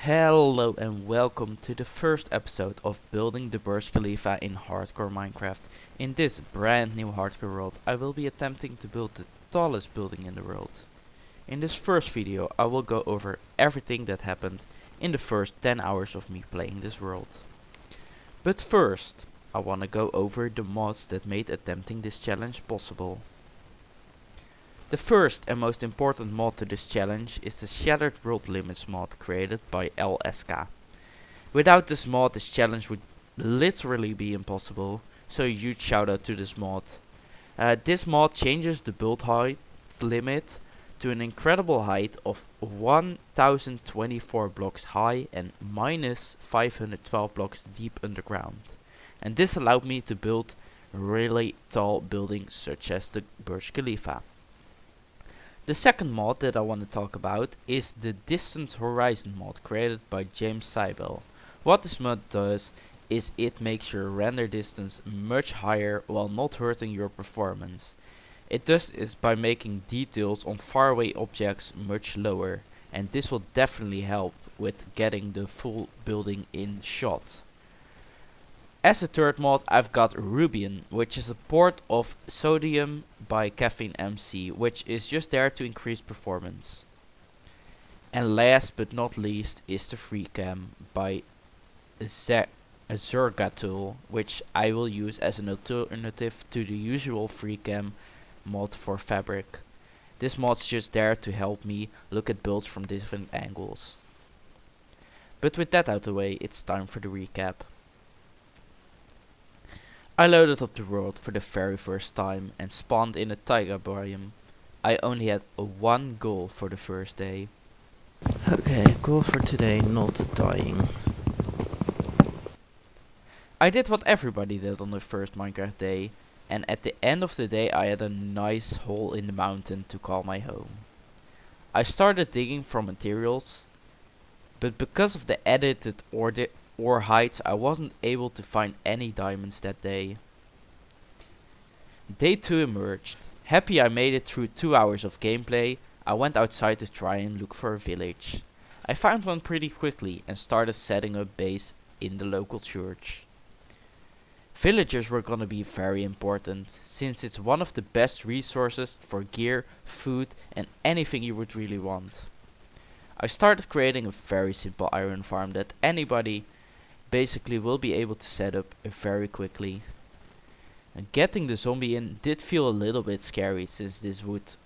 Hello and welcome to the first episode of building the Burj Khalifa in hardcore Minecraft. In this brand new hardcore world, I will be attempting to build the tallest building in the world. In this first video, I will go over everything that happened in the first 10 hours of me playing this world. But first, I wanna go over the mods that made attempting this challenge possible. The first and most important mod to this challenge is the Shattered World Limits mod created by LSK. Without this mod, this challenge would literally be impossible, so a huge shout out to this mod. This mod changes the build height limit to an incredible height of 1024 blocks high and minus 512 blocks deep underground. And this allowed me to build really tall buildings such as the Burj Khalifa. The second mod that I want to talk about is the Distance Horizon mod created by James Seibel. What this mod does is it makes your render distance much higher while not hurting your performance. It does this by making details on faraway objects much lower, and this will definitely help with getting the full building in shot. As a third mod, I've got Rubian, which is a port of Sodium by Caffeine MC, which is just there to increase performance. And last but not least is the FreeCam by Zergatul, which I will use as an alternative to the usual FreeCam mod for Fabric. This mod's just there to help me look at builds from different angles. But with that out of the way, it's time for the recap. I loaded up the world for the very first time and spawned in a taiga biome. I only had one goal for the first day. Okay, goal for today, not dying. I did what everybody did on the first Minecraft day, and at the end of the day I had a nice hole in the mountain to call my home. I started digging for materials, but because of the edited ore heights, I wasn't able to find any diamonds that day. Day 2 emerged. Happy I made it through 2 hours of gameplay, I went outside to try and look for a village. I found one pretty quickly and started setting up base in the local church. Villagers were gonna be very important, since it's one of the best resources for gear, food and anything you would really want. I started creating a very simple iron farm that anybody basically will be able to set up very quickly. And getting the zombie in did feel a little bit scary, since this would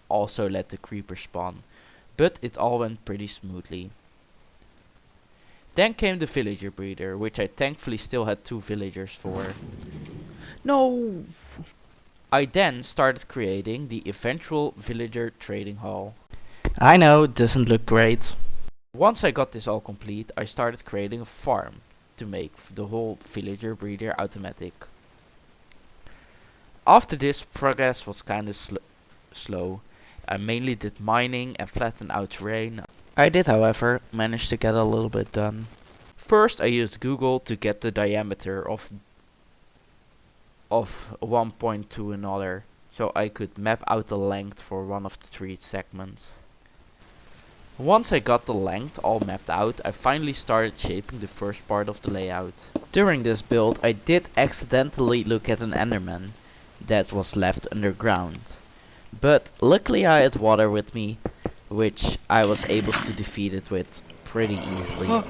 also let the creeper spawn, but it all went pretty smoothly. Then came the villager breeder, which I thankfully still had 2 villagers for. No! I then started creating the eventual villager trading hall. I know, doesn't look great. Once I got this all complete, I started creating a farm to make the whole villager breeder automatic. After this, progress was kinda slow. I mainly did mining and flattened out terrain. I did, however, manage to get a little bit done. First I used Google to get the diameter of 1.2 another, so I could map out the length for one of the 3 segments. Once I got the length all mapped out, I finally started shaping the first part of the layout. During this build I did accidentally look at an enderman that was left underground, but luckily I had water with me, which I was able to defeat it with pretty easily.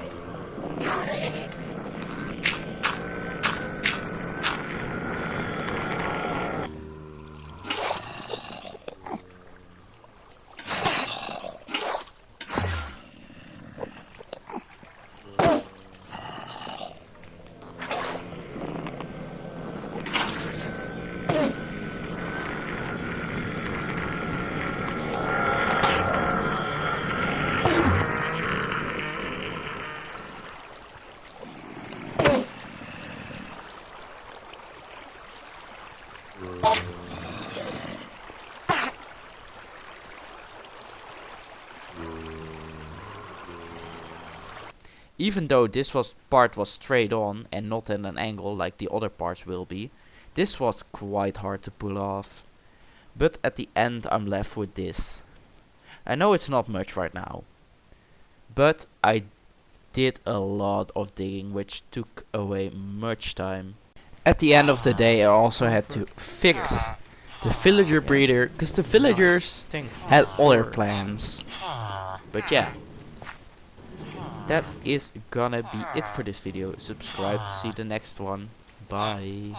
Even though this part was straight on and not at an angle like the other parts will be, this was quite hard to pull off. But at the end I'm left with this. I know it's not much right now, but I did a lot of digging, which took away much time. At the end of the day, I also had to fix the villager breeder, because the villagers had other plans. But yeah, that is gonna be it for this video. Subscribe to see the next one. Bye.